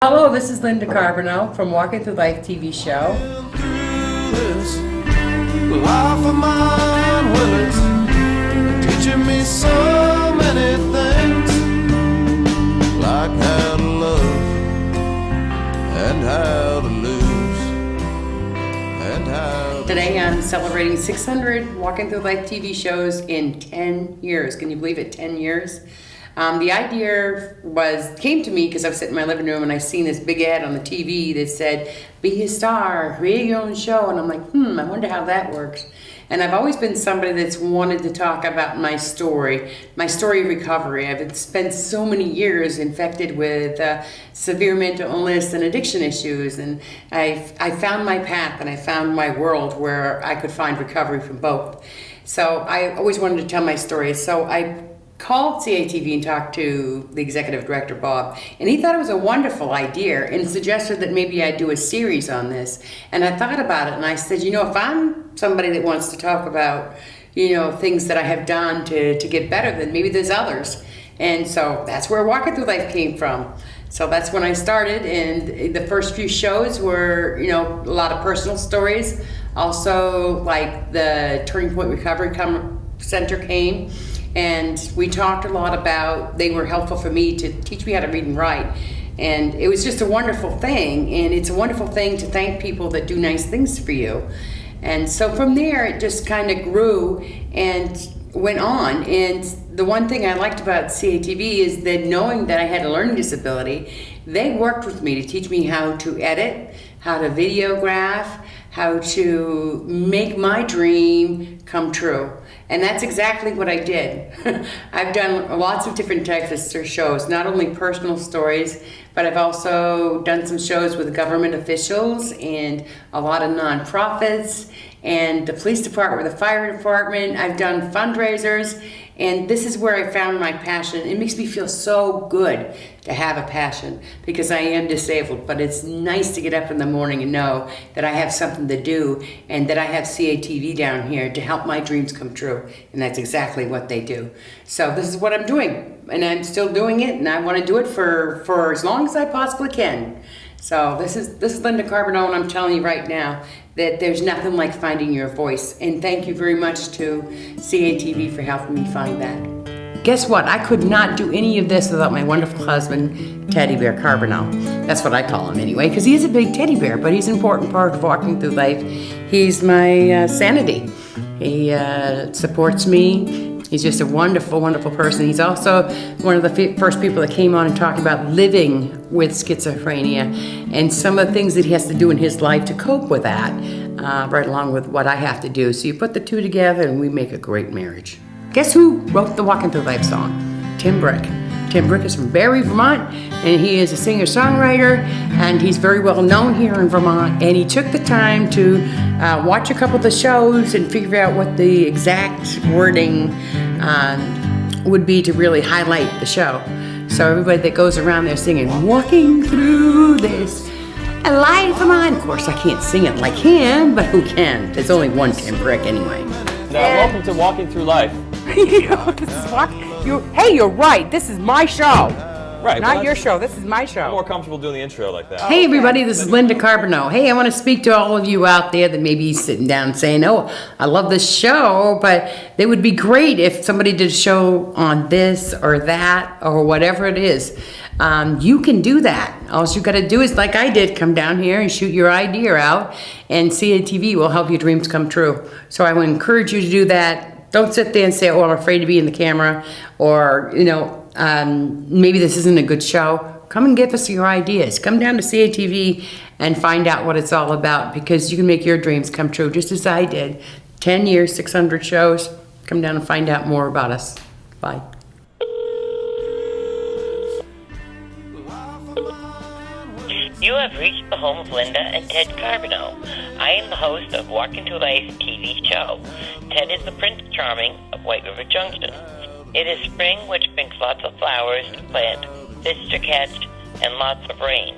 Hello, this is Linda Carbonell from Walking Through Life TV show. Life of mine, well, it's teaching me so many things, like how to love and how to lose and how to... Today I'm celebrating 600 Walking Through Life TV shows in 10 years. Can you believe it? 10 years. The idea came to me because I was sitting in my living room and I seen this big ad on the TV that said, "Be a star, create your own show," and I'm like, I wonder how that works. And I've always been somebody that's wanted to talk about my story of recovery. I've spent so many years infected with severe mental illness and addiction issues, and I found my path and I found my world where I could find recovery from both. So I always wanted to tell my story. So I called CATV and talked to the executive director, Bob, and he thought it was a wonderful idea and suggested that maybe I do a series on this. And I thought about it and I said, if I'm somebody that wants to talk about, things that I have done to get better, then maybe there's others. And so that's where Walking Through Life came from. So that's when I started, and the first few shows were, a lot of personal stories. Also, like the Turning Point Recovery Center came, and we talked a lot about, they were helpful for me to teach me how to read and write. And it was just a wonderful thing, and it's a wonderful thing to thank people that do nice things for you. And so from there, it just kind of grew and went on. And the one thing I liked about CATV is that knowing that I had a learning disability, they worked with me to teach me how to edit, how to videograph, how to make my dream come true. And that's exactly what I did. I've done lots of different types of shows, not only personal stories, but I've also done some shows with government officials and a lot of nonprofits and the police department, the fire department. I've done fundraisers, and this is where I found my passion. It makes me feel so good to have a passion because I am disabled, but it's nice to get up in the morning and know that I have something to do and that I have CATV down here to help my dreams come true. And that's exactly what they do. So this is what I'm doing, and I'm still doing it, and I want to do it for as long as I possibly can. So this is Linda Carbonell, and I'm telling you right now that there's nothing like finding your voice. And thank you very much to CATV for helping me find that. Guess what? I could not do any of this without my wonderful husband, Teddy Bear Carbonell. That's what I call him anyway, because he is a big teddy bear, but he's an important part of Walking Through Life. He's my sanity. He supports me. He's just a wonderful, wonderful person. He's also one of the first people that came on and talked about living with schizophrenia and some of the things that he has to do in his life to cope with that, right along with what I have to do. So you put the two together and we make a great marriage. Guess who wrote the Walking Through Life song? Tim Brick. Tim Brick is from Barrie, Vermont, and he is a singer-songwriter, and he's very well known here in Vermont, and he took the time to watch a couple of the shows and figure out what the exact wording would be to really highlight the show. So everybody that goes around there singing, "Walking through this life of mine." Of course, I can't sing it like him, but who can? There's only one Tim Brick anyway. Now, welcome to Walking Through Life. You're right. This is my show. Right. Not your show. This is my show. I'm more comfortable doing the intro like that. Hey everybody, this is Linda Carbonell. Hey, I want to speak to all of you out there that may be sitting down saying, "Oh, I love this show, but it would be great if somebody did a show on this or that or whatever it is." You can do that. All you got to do is, like I did, come down here and shoot your idea out, and CATV will help your dreams come true. So I would encourage you to do that. Don't sit there and say, "Oh, I'm afraid to be in the camera," or, maybe this isn't a good show. Come and give us your ideas. Come down to CATV and find out what it's all about, because you can make your dreams come true just as I did. 10 years, 600 shows. Come down and find out more about us. Bye. You have reached the home of Linda and Ted Carbonell. I am the host of Walking Through Life TV show. Ted is the Prince Charming of White River Junction. It is spring, which brings lots of flowers to plant, fish to catch, and lots of rain.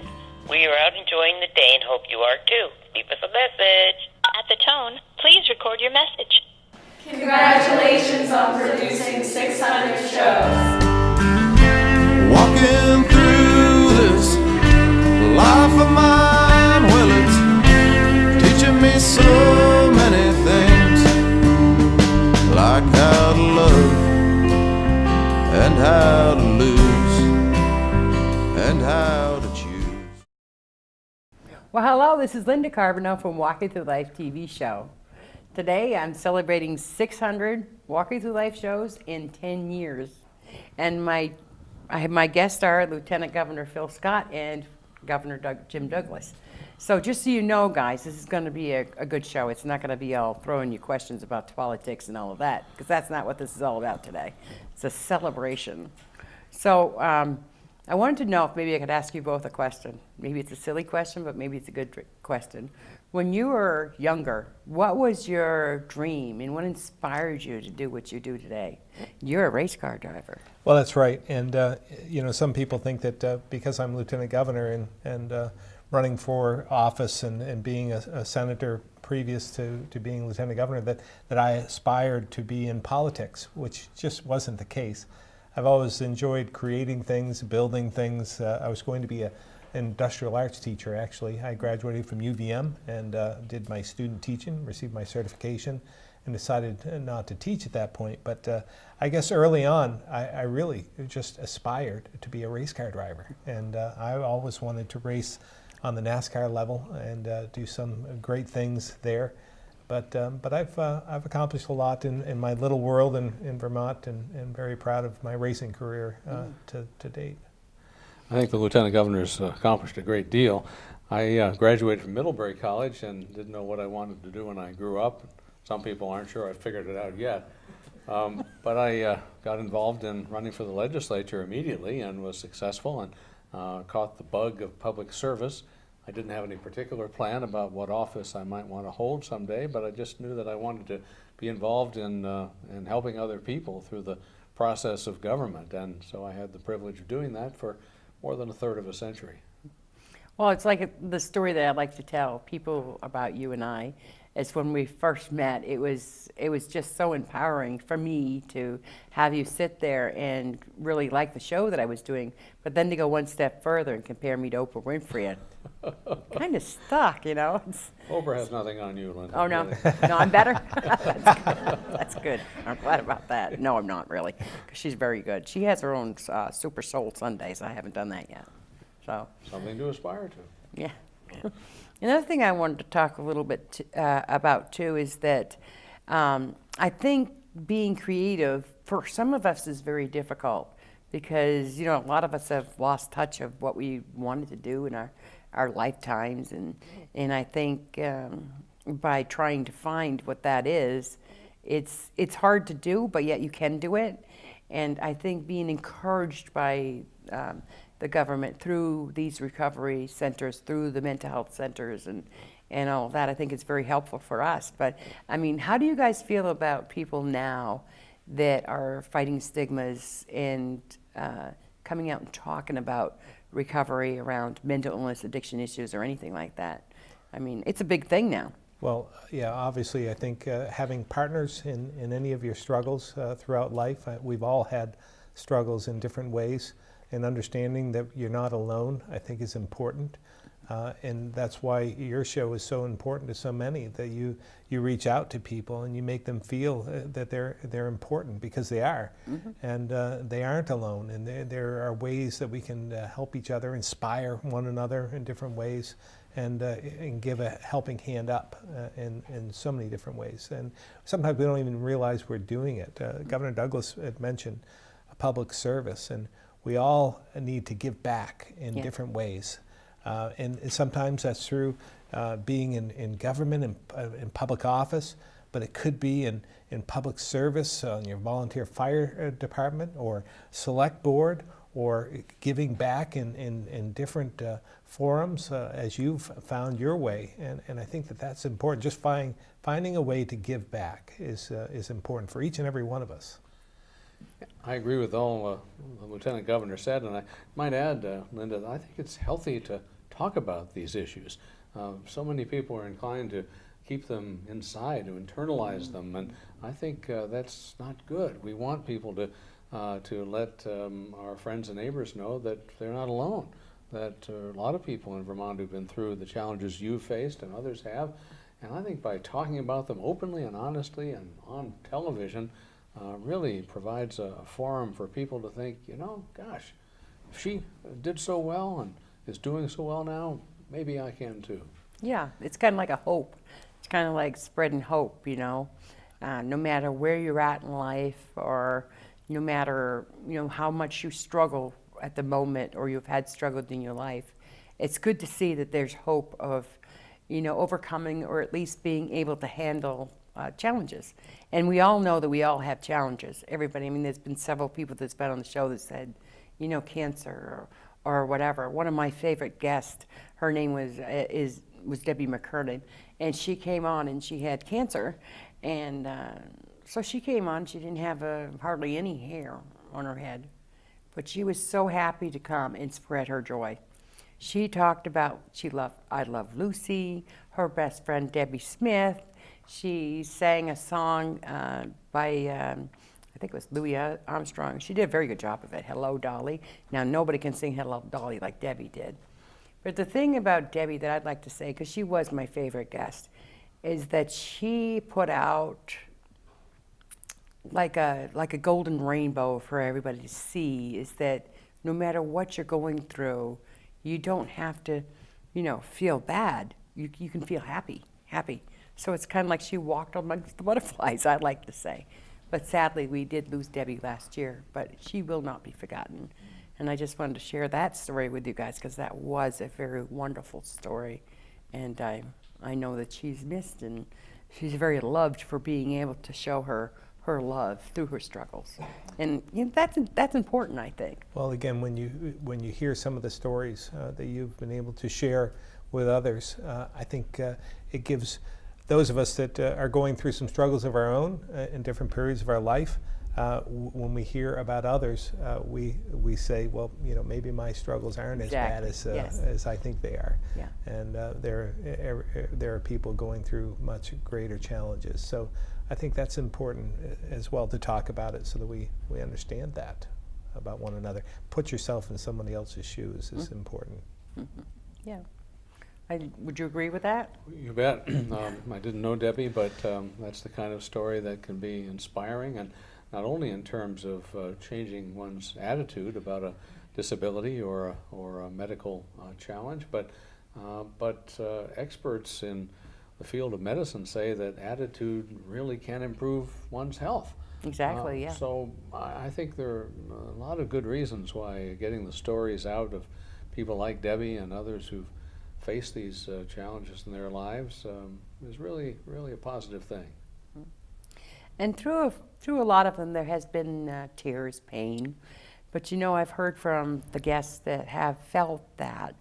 We are out enjoying the day and hope you are too. Leave us a message. At the tone, please record your message. Congratulations on producing 600 shows. Walking through this how to love, and how to lose, and how to choose. Well, hello, this is Linda Carbonell from Walking Through Life TV show. Today I'm celebrating 600 Walking Through Life shows in 10 years. And my guests are Lieutenant Governor Phil Scott and Governor Jim Douglas. So just so you know, guys, this is going to be a good show. It's not going to be all throwing you questions about politics and all of that, because that's not what this is all about today. It's a celebration. So I wanted to know if maybe I could ask you both a question. Maybe it's a silly question, but maybe it's a good question. When you were younger, what was your dream and what inspired you to do what you do today? You're a race car driver. Well, that's right. And, some people think that because I'm Lieutenant Governor and running for office and being a senator previous to being Lieutenant Governor, that I aspired to be in politics, which just wasn't the case. I've always enjoyed creating things, building things. I was going to be an industrial arts teacher, actually. I graduated from UVM and did my student teaching, received my certification, and decided not to teach at that point. But I guess early on, I really just aspired to be a race car driver. And I always wanted to race on the NASCAR level and do some great things there. But I've accomplished a lot in my little world in Vermont, and very proud of my racing career to date. I think the Lieutenant Governor's accomplished a great deal. I graduated from Middlebury College and didn't know what I wanted to do when I grew up. Some people aren't sure I figured it out yet. But I got involved in running for the legislature immediately and was successful and caught the bug of public service. I didn't have any particular plan about what office I might want to hold someday, but I just knew that I wanted to be involved in helping other people through the process of government. And so I had the privilege of doing that for more than a third of a century. Well, it's like the story that I like to tell people about you and I is when we first met, it was just so empowering for me to have you sit there and really like the show that I was doing, but then to go one step further and compare me to Oprah Winfrey. Kind of stuck, you know. Oprah has nothing on you, Linda. Oh, no. Really. No, I'm better? That's good. I'm glad about that. No, I'm not really, because she's very good. She has her own Super Soul Sundays. I haven't done that yet. So Something to aspire to. yeah. Another thing I wanted to talk a little bit about too is that I think being creative for some of us is very difficult because a lot of us have lost touch of what we wanted to do in our lifetimes, and I think by trying to find what that is, it's hard to do, but yet you can do it. And I think being encouraged by the government through these recovery centers, through the mental health centers and all of that, I think it's very helpful for us. But I mean, how do you guys feel about people now that are fighting stigmas and coming out and talking about recovery around mental illness, addiction issues, or anything like that? I mean, it's a big thing now. Well, yeah, obviously I think having partners in any of your struggles throughout life, we've all had struggles in different ways, and understanding that you're not alone, I think, is important. And that's why your show is so important to so many, that you reach out to people and you make them feel that they're important, because they are. Mm-hmm. And they aren't alone, and there are ways that we can help each other, inspire one another in different ways, and give a helping hand up in so many different ways. And sometimes we don't even realize we're doing it. Governor Douglas had mentioned public service, and we all need to give back in different ways. And sometimes that's through being in government, in public office, but it could be in public service, on your volunteer fire department or select board, or giving back in different forums as you've found your way. And I think that that's important. Just finding a way to give back is important for each and every one of us. I agree with all the Lieutenant Governor said, and I might add, Linda, I think it's healthy to talk about these issues. So many people are inclined to keep them inside, to internalize them, and I think that's not good. We want people to let our friends and neighbors know that they're not alone, that a lot of people in Vermont who've been through the challenges you've faced and others have, and I think by talking about them openly and honestly and on television, really provides a forum for people to think, you know, gosh, if she did so well and is doing so well now, maybe I can too. Yeah, it's kind of like a hope. It's kind of like spreading hope, you know. No matter where you're at in life, or no matter, you know, how much you struggle at the moment, or you've had struggled in your life, it's good to see that there's hope of, you know, overcoming, or at least being able to handle challenges. And we all know that we all have challenges. Everybody. I mean, there's been several people that's been on the show that said, you know, cancer or whatever. One of my favorite guests, her name was Debbie McKernan, and she came on and she had cancer, and so she came on. She didn't have hardly any hair on her head, but she was so happy to come and spread her joy. She talked about I Love Lucy, her best friend Debbie Smith. She sang a song by I think it was Louis Armstrong. She did a very good job of it, Hello Dolly. Now nobody can sing Hello Dolly like Debbie did. But the thing about Debbie that I'd like to say, because she was my favorite guest, is that she put out like a golden rainbow for everybody to see, is that no matter what you're going through, you don't have to, you know, feel bad. You can feel happy. So it's kind of like she walked amongst the butterflies, I'd like to say. But sadly, we did lose Debbie last year, but she will not be forgotten. And I just wanted to share that story with you guys, because that was a very wonderful story. And I know that she's missed, and she's very loved for being able to show her love through her struggles. And you know, that's important, I think. Well, again, when you hear some of the stories that you've been able to share with others, I think it gives those of us that are going through some struggles of our own in different periods of our life, when we hear about others, we say, well, you know, maybe my struggles aren't Exactly. as bad Yes. as I think they are. Yeah. And there are people going through much greater challenges. So I think that's important as well to talk about it, so that we understand that about one another. Put yourself in somebody else's shoes is important. Mm-hmm. Yeah. Would you agree with that? You bet. I didn't know Debbie, but that's the kind of story that can be inspiring, and not only in terms of changing one's attitude about a disability or a medical challenge, but experts in the field of medicine say that attitude really can improve one's health. Exactly, yeah. So I think there are a lot of good reasons why getting the stories out of people like Debbie and others who've faced these challenges in their lives is really a positive thing. And through a lot of them, there has been tears, pain. But you know, I've heard from the guests that have felt that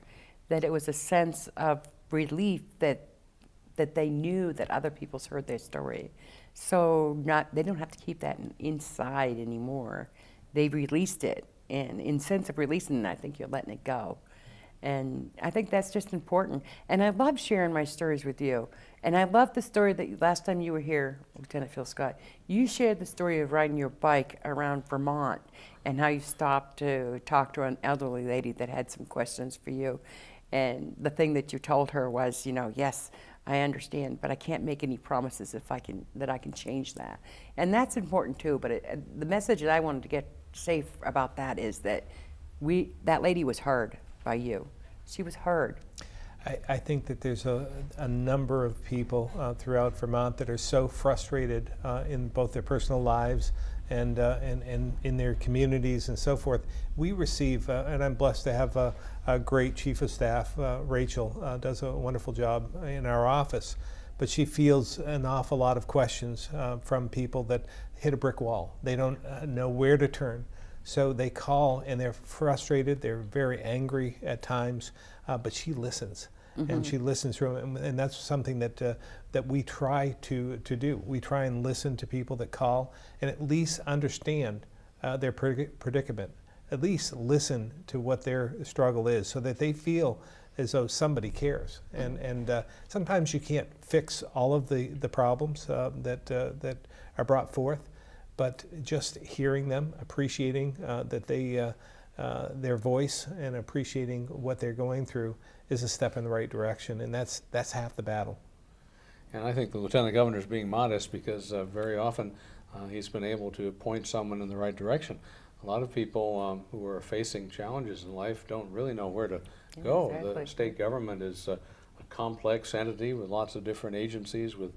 it was a sense of relief that they knew that other people's heard their story. So they don't have to keep that inside anymore. They released it, and in sense of releasing it, I think you're letting it go. And I think that's just important. And I love sharing my stories with you. And I love the story that last time you were here, Lieutenant Phil Scott, you shared the story of riding your bike around Vermont and how you stopped to talk to an elderly lady that had some questions for you. And the thing that you told her was, you know, yes, I understand, but I can't make any promises that I can change that. And that's important too. But the message that I wanted to say about that is that that lady was heard by you. She was heard. I think that there's a number of people throughout Vermont that are so frustrated in both their personal lives and in their communities and so forth. We receive, and I'm blessed to have a great chief of staff, Rachel, does a wonderful job in our office, but she fields an awful lot of questions from people that hit a brick wall. They don't know where to turn. So they call and they're frustrated, they're very angry at times, but she listens. Mm-hmm. And she listens through them, and that's something that we try to do. We try and listen to people that call and at least understand their predicament. At least listen to what their struggle is, so that they feel as though somebody cares. And sometimes you can't fix all of the problems that are brought forth, but just hearing them, appreciating that their voice and appreciating what they're going through is a step in the right direction, and that's half the battle. And I think the Lieutenant Governor is being modest, because very often he's been able to point someone in the right direction. A lot of people who are facing challenges in life don't really know where to go. exactly. The state government is a complex entity with lots of different agencies with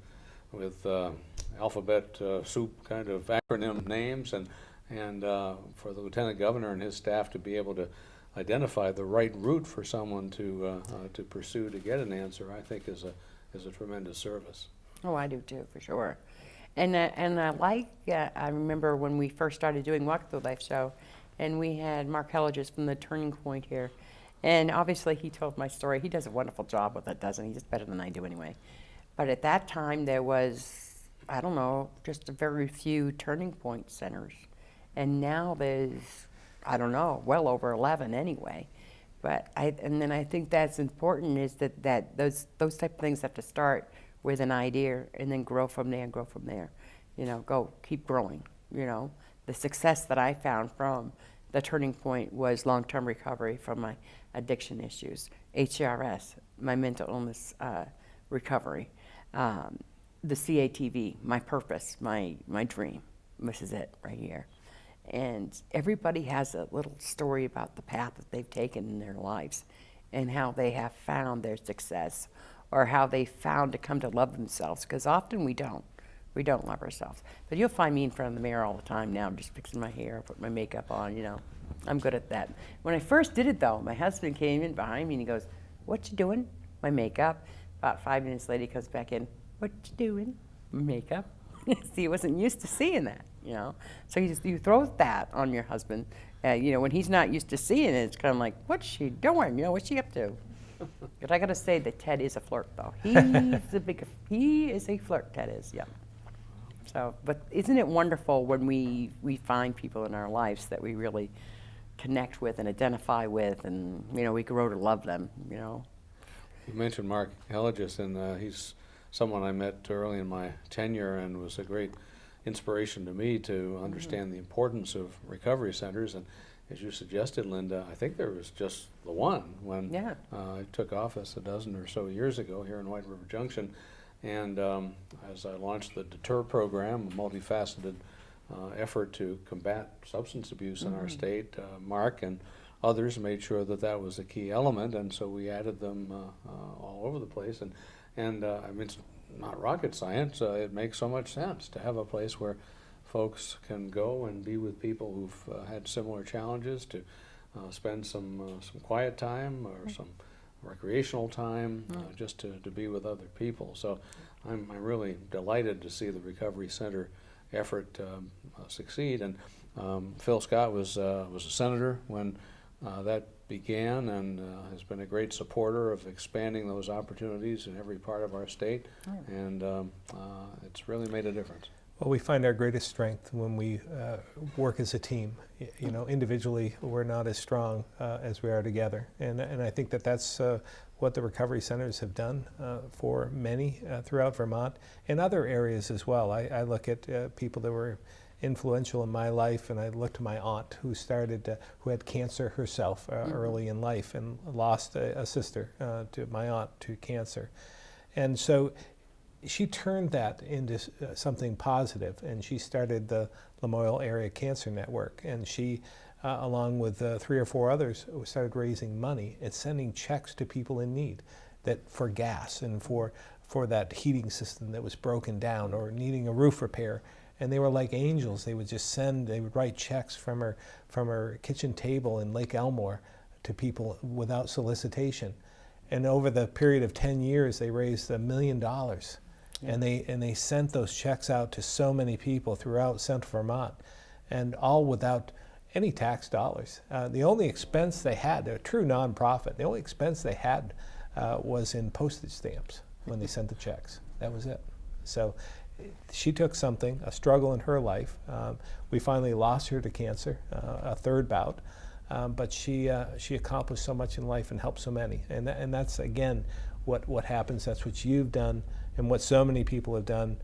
alphabet soup kind of acronym names, and for the lieutenant governor and his staff to be able to identify the right route for someone to pursue to get an answer, I think is a tremendous service. Oh, I do too, for sure. And I like, I remember when we first started doing Walk Through Life show, and we had Mark Helliges from the Turning Point here. And obviously he told my story. He does a wonderful job with it, doesn't he? He's better than I do anyway. But at that time there was, I don't know, just a very few Turning Point centers. And now there's, I don't know, well over 11 anyway. But and then I think that's important, is that those type of things have to start with an idea and then grow from there and grow from there. You know, keep growing, you know. The success that I found from the Turning Point was long-term recovery from my addiction issues, HRS, my mental illness recovery, the CATV, my purpose, my dream. This is it right here. And everybody has a little story about the path that they've taken in their lives and how they have found their success, or how they found to come to love themselves, because often we don't love ourselves. But you'll find me in front of the mirror all the time now, just fixing my hair, putting my makeup on, you know. I'm good at that. When I first did it though, my husband came in behind me and he goes, "What you doing?" My makeup. About 5 minutes later he comes back in, "What you doing?" Makeup. See, he wasn't used to seeing that, you know. So you throw that on your husband, you know, when he's not used to seeing it, it's kind of like, what's she doing? You know, what's she up to? But I got to say that Ted is a flirt, though. He is a flirt, Ted is, yeah. So, but isn't it wonderful when we find people in our lives that we really connect with and identify with, and, you know, we grow to love them, you know? You mentioned Mark Helliges, and he's someone I met early in my tenure and was a great inspiration to me to understand the importance of recovery centers. And as you suggested, Linda, I think there was just the one when I took office a dozen or so years ago here in White River Junction. And as I launched the DETER program, a multifaceted effort to combat substance abuse in our state, Mark and others made sure that that was a key element, and so we added them all over the place. And I mean, it's not rocket science. It makes so much sense to have a place where folks can go and be with people who've had similar challenges, to spend some quiet time or some recreational time, just to be with other people. So I'm really delighted to see the Recovery Center effort succeed. And Phil Scott was a senator when that began, and has been a great supporter of expanding those opportunities in every part of our state, and it's really made a difference. Well, we find our greatest strength when we work as a team. You know, individually we're not as strong as we are together, and I think that's what the recovery centers have done for many throughout Vermont and other areas as well. I look at people that were influential in my life, and I look to my aunt who who had cancer herself early in life and lost a sister to my aunt to cancer. And so she turned that into something positive, and she started the Lamoille Area Cancer Network, and she along with 3 or 4 others started raising money and sending checks to people in need for gas and for that heating system that was broken down or needing a roof repair. And they were like angels. They would write checks from her kitchen table in Lake Elmore to people without solicitation. And over the period of 10 years, they raised $1 million. And they sent those checks out to so many people throughout Central Vermont, and all without any tax dollars. The only expense they had, they're a true nonprofit, the only expense they had was in postage stamps when they sent the checks. That was it. So she took a struggle in her life. We finally lost her to cancer, a 3rd bout, but she accomplished so much in life and helped so many. And that's, again, what happens. That's what you've done, and what so many people have done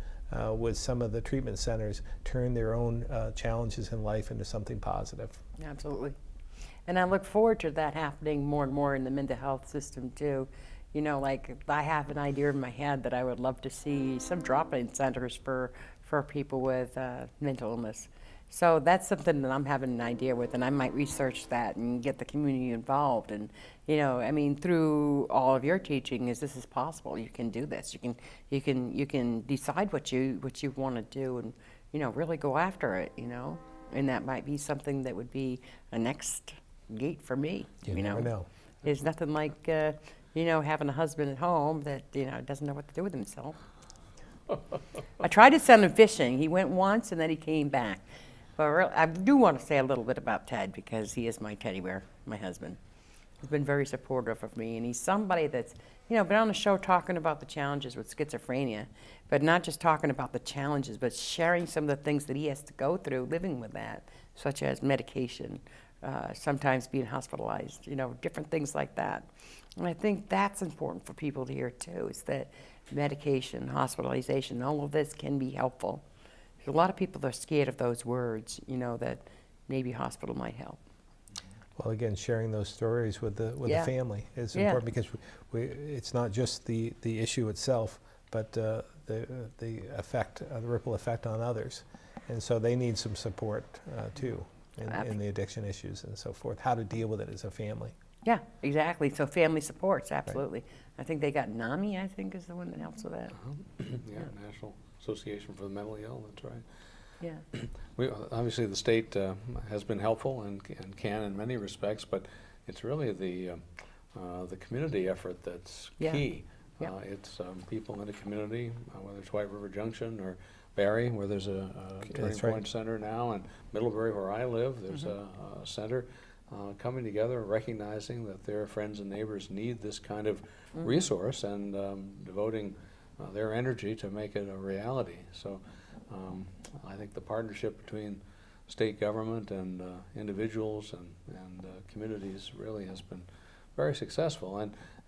with some of the treatment centers, turn their own challenges in life into something positive. Absolutely. And I look forward to that happening more and more in the mental health system too. You know, like I have an idea in my head that I would love to see some drop-in centers for for people with mental illness. So that's something that I'm having an idea with, and I might research that and get the community involved. And I mean, through all of your teaching, this is possible. You can do this. You can decide what you want to do, and really go after it. And that might be something that would be a next gate for me. You never know. There's nothing like having a husband at home that doesn't know what to do with himself. I tried to send him fishing. He went once and then he came back. But I do want to say a little bit about Ted, because he is my teddy bear, my husband. He's been very supportive of me, and he's somebody that's been on the show talking about the challenges with schizophrenia, but not just talking about the challenges, but sharing some of the things that he has to go through living with that, such as medication, sometimes being hospitalized, different things like that. And I think that's important for people to hear too, is that medication, hospitalization, all of this can be helpful. A lot of people are scared of those words, that maybe hospital might help. Well, again, sharing those stories with the family is important, because it's not just the issue itself, but the effect, the ripple effect on others, and so they need some support too in the addiction issues and so forth. How to deal with it as a family. Yeah, exactly. So family supports, absolutely. Right. I think they got NAMI, I think, is the one that helps with that. Yeah, National Association for the Mentally Ill, that's right. Yeah. Obviously, the state has been helpful and can in many respects, but it's really the community effort that's key. Yeah. It's people in the community, whether it's White River Junction or Barrie, where there's a Turning Point Center now, and Middlebury, where I live, there's a center coming together, recognizing that their friends and neighbors need this kind of resource, and devoting their energy to make it a reality. So I think the partnership between state government and individuals and communities really has been very successful,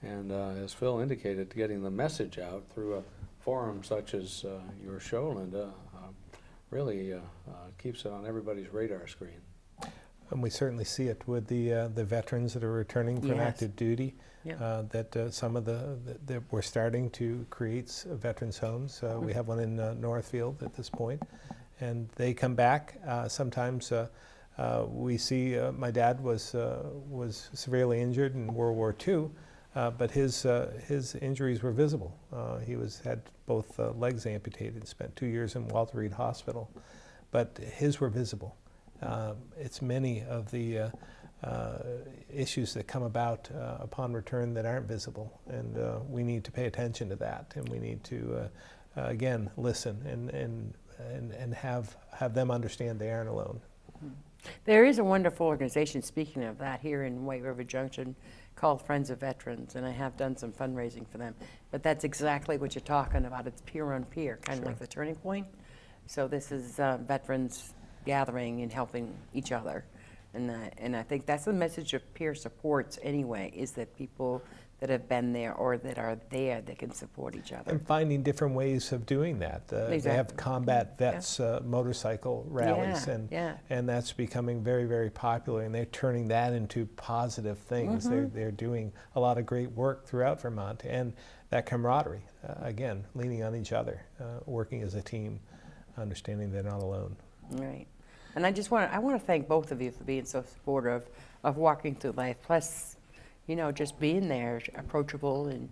and as Phil indicated, getting the message out through a forum such as your show, Linda, really keeps it on everybody's radar screen. And we certainly see it with the veterans that are returning from active duty. That some of that we're starting to create veterans homes. We have one in Northfield at this point, and they come back. Sometimes we see my dad was severely injured in World War II, but his injuries were visible. He had both legs amputated. Spent 2 years in Walter Reed Hospital, but his were visible. It's many of the issues that come about upon return that aren't visible, and we need to pay attention to that, and we need to again listen and have them understand they aren't alone. There is a wonderful organization, speaking of that, here in White River Junction called Friends of Veterans, and I have done some fundraising for them. But that's exactly what you're talking about. It's peer on peer, kind of like the Turning Point. So this is veterans gathering and helping each other. And I think that's the message of peer supports anyway, is that people that have been there or that are there that can support each other. And finding different ways of doing that. Exactly. They have combat vets motorcycle rallies, and that's becoming very, very popular, and they're turning that into positive things. They're doing a lot of great work throughout Vermont, and that camaraderie, again, leaning on each other, working as a team, understanding they're not alone. Right. And I want to thank both of you for being so supportive of Walking Through Life. Plus, just being there, approachable, and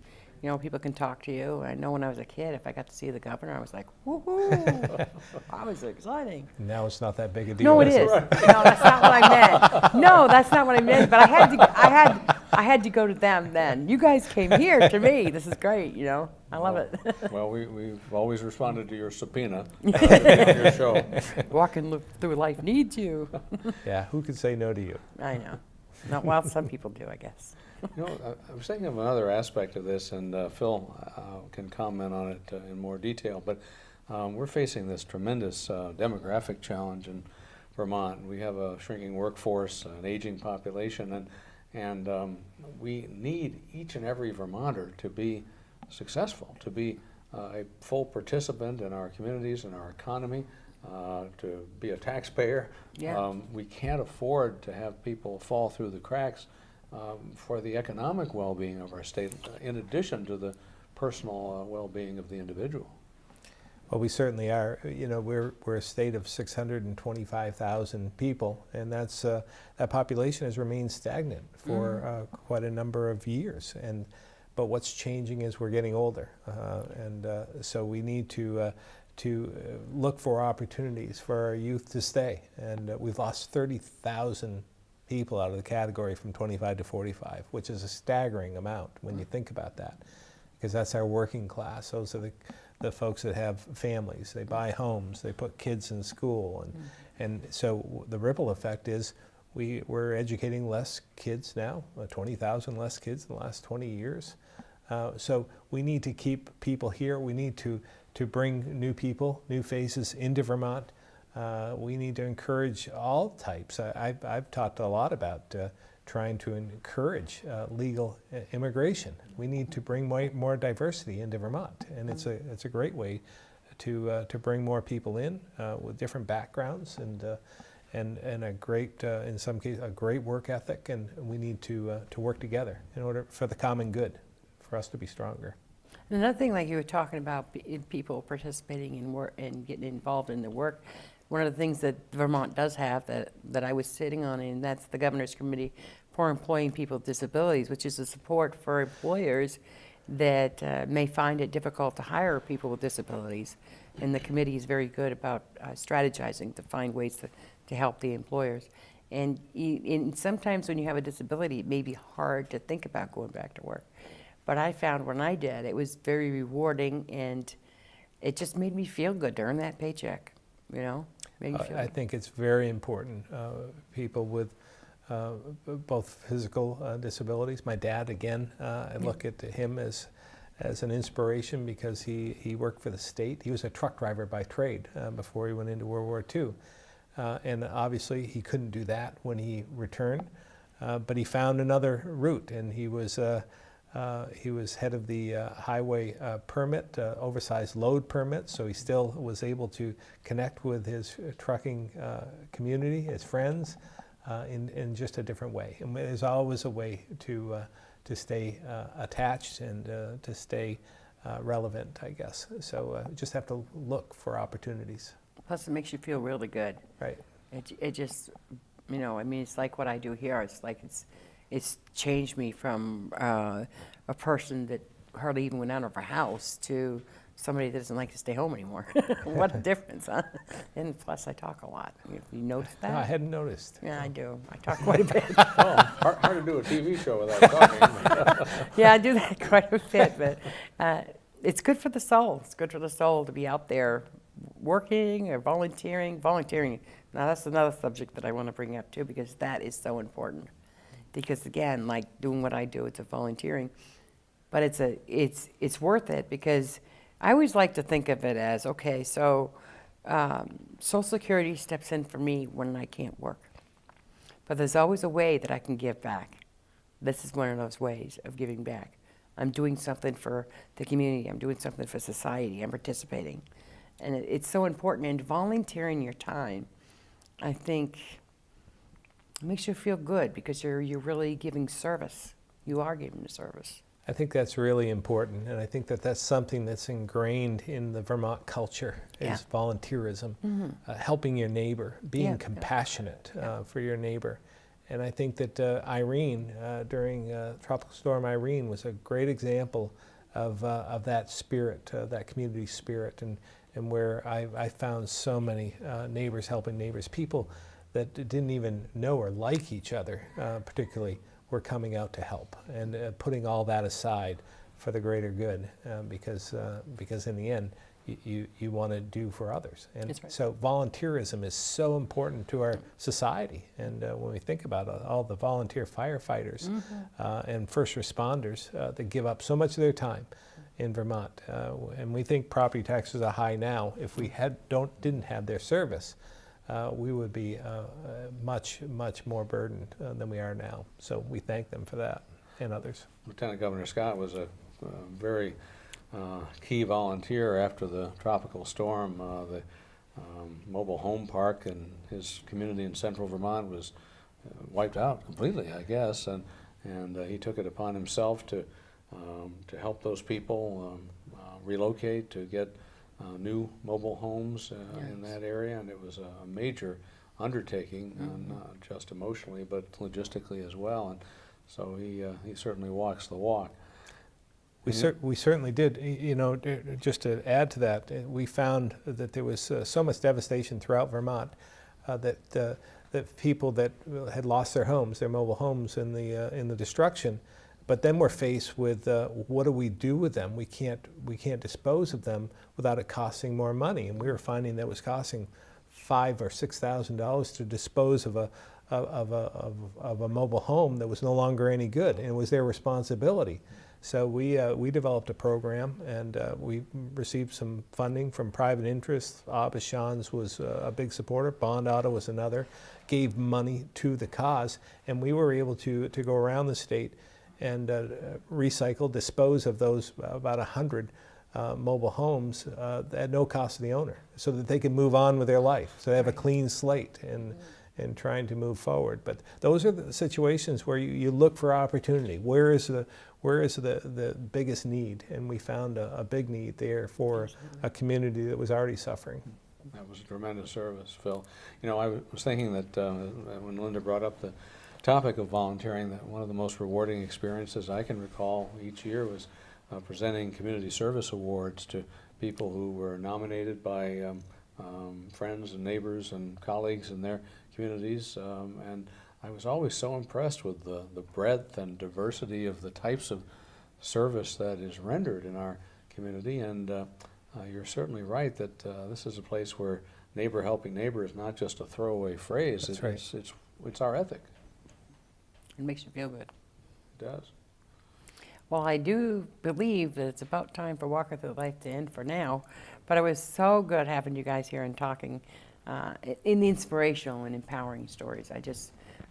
people can talk to you. I know when I was a kid, if I got to see the governor, I was like, woohoo! I was exciting. Now it's not that big a deal. No, it is. No, that's not what I meant. No, that's not what I meant. But I had to go to them then. You guys came here to me. This is great. I love it. Well, we've always responded to your subpoena on your show. Walking Through Life needs you. Yeah, who could say no to you? I know. Not well, some people do, I guess. I was thinking of another aspect of this, and Phil can comment on it in more detail, but we're facing this tremendous demographic challenge in Vermont. We have a shrinking workforce, an aging population, and we need each and every Vermonter to be successful, to be a full participant in our communities and our economy, to be a taxpayer. Yeah. We can't afford to have people fall through the cracks for the economic well-being of our state, in addition to the personal well-being of the individual. Well, we certainly are. You know, we're a state of 625,000 people, and that's that population has remained stagnant for quite a number of years. But what's changing is we're getting older, and so we need to look for opportunities for our youth to stay. And we've lost 30,000 people out of the category from 25 to 45, which is a staggering amount when you think about that, because that's our working class. Those are the folks that have families. They buy homes, they put kids in school, and so the ripple effect is we're educating less kids now, 20,000 less kids in the last 20 years. So we need to keep people here. We need to bring new people, new faces into Vermont. We need to encourage all types. I've talked a lot about trying to encourage legal immigration. We need to bring more diversity into Vermont, and it's a great way to bring more people in with different backgrounds and a great, in some cases, a great work ethic. And we need to work together in order for the common good, for us to be stronger. Another thing, like you were talking about, people participating in work and getting involved in the work. One of the things that Vermont does have that I was sitting on, and that's the Governor's Committee for Employing People with Disabilities, which is a support for employers that may find it difficult to hire people with disabilities. And the committee is very good about strategizing to find ways to help the employers. And sometimes when you have a disability, it may be hard to think about going back to work. But I found when I did, it was very rewarding, and it just made me feel good to earn that paycheck, you know? Made me feel I good. think it's very important. People with both physical disabilities. My dad, again, I look at him as an inspiration because he worked for the state. He was a truck driver by trade before he went into World War II. And obviously he couldn't do that when he returned, but he found another route, and he was head of the highway permit, oversized load permit, so he still was able to connect with his trucking community, his friends, in just a different way. And there's always a way to stay attached and to stay relevant, I guess. So just have to look for opportunities. Plus, it makes you feel really good. Right. It just, you know, I mean, it's like what I do here. It's like it's changed me from a person that hardly even went out of her house to somebody that doesn't like to stay home anymore. What a difference, huh? And plus, I talk a lot. You noticed that? No, I hadn't noticed. Yeah, I do. I talk quite a bit. Oh, hard to do a TV show without talking. Yeah, I do that quite a bit, but it's good for the soul. It's good for the soul to be out there working or volunteering. Volunteering, now that's another subject that I want to bring up too, because that is so important. Because again, like doing what I do, it's a volunteering, but it's worth it, because I always like to think of it as, okay, so Social Security steps in for me when I can't work, but there's always a way that I can give back. This is one of those ways of giving back. I'm doing something for the community. I'm doing something for society. I'm participating. And it's so important. And volunteering your time, I think, makes you feel good, because you're really giving service. You are giving the service. I think that's really important, and I think that's something that's ingrained in the Vermont culture, is volunteerism, helping your neighbor, being compassionate for your neighbor. And I think that Irene, during Tropical Storm Irene, was a great example of that spirit, that community spirit, and where I found so many neighbors helping neighbors, people that didn't even know or like each other particularly, were coming out to help, and putting all that aside for the greater good, because in the end, you want to do for others. And That's right. so volunteerism is so important to our society. And when we think about all the volunteer firefighters and first responders that give up so much of their time in Vermont, and we think property taxes are high now. If we didn't have their service, we would be much more burdened than we are now. So we thank them for that, and others. Lieutenant Governor Scott was a very key volunteer after the tropical storm. The mobile home park and his community in central Vermont was wiped out completely, I guess, and he took it upon himself to help those people relocate, to get new mobile homes in that area, and it was a major undertaking, not just emotionally, but logistically as well. And so he certainly walks the walk. We certainly did. You know, just to add to that, we found that there was so much devastation throughout Vermont that people that had lost their homes, their mobile homes, in the destruction, but then we're faced with what do we do with them? We can't dispose of them without it costing more money, and we were finding that it was costing $5,000 or $6,000 to dispose of a mobile home that was no longer any good, and it was their responsibility. So we developed a program, and we received some funding from private interests. Aubuchon's was a big supporter. Bond Auto was another. Gave money to the cause, and we were able to go around the state and recycle, dispose of those about 100 mobile homes at no cost to the owner, so that they can move on with their life. So they have a clean slate and trying to move forward. But those are the situations where you look for opportunity. Where is the biggest need? And we found a big need there for a community that was already suffering. That was a tremendous service, Phil. You know, I was thinking that when Linda brought up the topic of volunteering, that one of the most rewarding experiences I can recall each year was presenting community service awards to people who were nominated by friends and neighbors and colleagues in their communities, and I was always so impressed with the breadth and diversity of the types of service that is rendered in our community. And you're certainly right that this is a place where neighbor helping neighbor is not just a throwaway phrase. That's right. It's our ethic. It makes you feel good. It does. Well, I do believe that it's about time for Walking Through Life to end for now, but it was so good having you guys here and talking in the inspirational and empowering stories.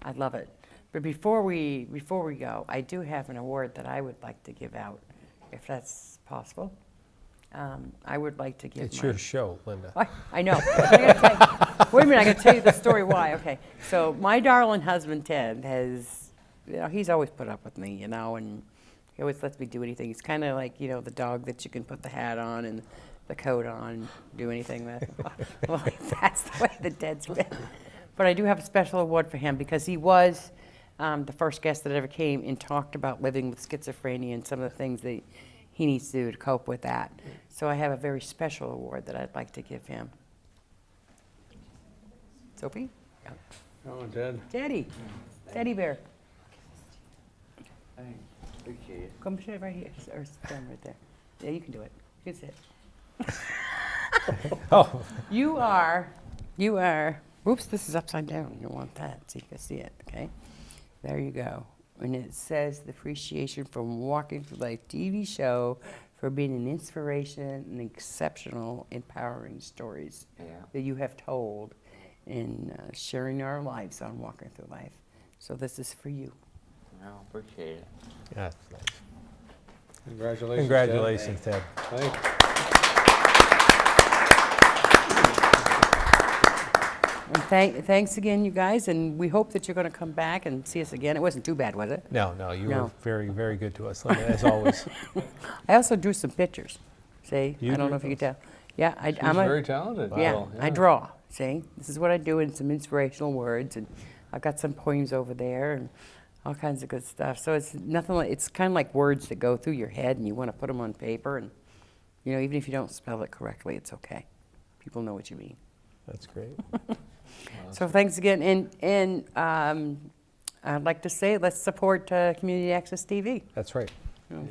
I love it. But before we go, I do have an award that I would like to give out, if that's possible. I would like to give. It's your show, Linda. I know. Wait a minute, I got to tell you the story why. Okay, so my darling husband Ted has, he's always put up with me, and he always lets me do anything. He's kind of like, the dog that you can put the hat on and the coat on, do anything with. Well, that's the way that Ted's been. But I do have a special award for him because he was the first guest that ever came and talked about living with schizophrenia and some of the things that he needs to do to cope with that. So I have a very special award that I'd like to give him. Sophie? Oh, Ted. Teddy bear. Come sit right here, or stand right there. Yeah, you can do it. You can sit. Oh. You are, oops, this is upside down. You want that so you can see it, okay? There you go. And it says the appreciation from Walking Through Life TV show for being an inspiration and exceptional, empowering stories that you have told in sharing our lives on Walking Through Life. So this is for you. I appreciate it. Yeah, that's nice. Congratulations, Congratulations, Ted. Thank you. And thanks again, you guys, and we hope that you're going to come back and see us again. It wasn't too bad, was it? No, you were very, very good to us, Linda, as always. I also drew some pictures. See, You I don't drew know if you can tell. Yeah, She's very talented. Yeah, Phil. I draw. See, this is what I do in some inspirational words, and I've got some poems over there and all kinds of good stuff. So it's nothing like, it's kind of like words that go through your head, and you want to put them on paper, and even if you don't spell it correctly, it's okay. People know what you mean. That's great. So thanks again, and I'd like to say let's support Community Access TV. That's right.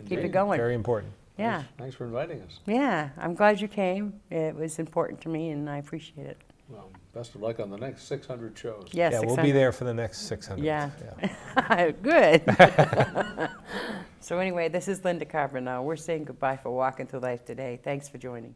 Keep it going. Very important. Yeah. Thanks for inviting us. Yeah, I'm glad you came. It was important to me, and I appreciate it. Well, best of luck on the next 600 shows. Yes, Yeah, we'll be there for the next 600. Yeah. Good. So anyway, this is Linda Carbonell. We're saying goodbye for Walking Through Life today. Thanks for joining.